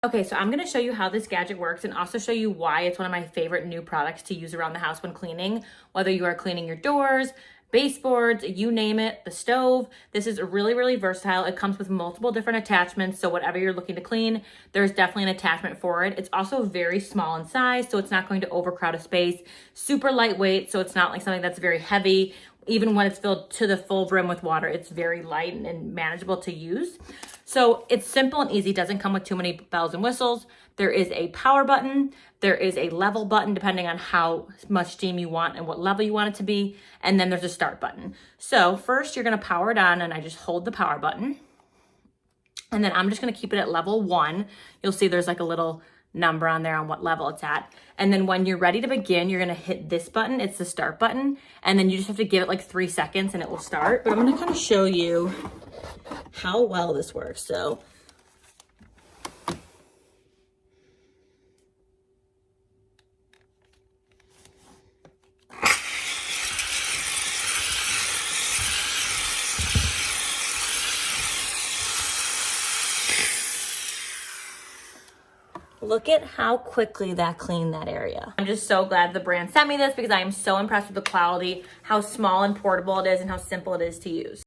Okay, so I'm gonna show you how this gadget works and also show you why it's one of my favorite new products to use around the house when cleaning, whether you are cleaning your doors, baseboards, you name it, the stove. This is really, really versatile. It comes with multiple different attachments, so whatever you're looking to clean, there's definitely an attachment for it. It's also very small in size, so it's not going to overcrowd a space. Super lightweight, so it's not like something that's very heavy. Even when it's filled to the full brim with water, it's very light and manageable to use. So it's simple and easy, doesn't come with too many bells and whistles. There is a power button, there is a level button depending on how much steam you want and what level you want it to be, and then there's a start button. So first you're gonna power it on, and I just hold the power button, and then I'm just gonna keep it at level 1. You'll see there's like a little number on there on what level it's at. And then when you're ready to begin, you're gonna hit this button, it's the start button, and then you just have to give it like 3 seconds and it will start. But I'm gonna kind of show you how well this works. So look at how quickly that cleaned that area. I'm just so glad the brand sent me this because I am so impressed with the quality, how small and portable it is, and how simple it is to use.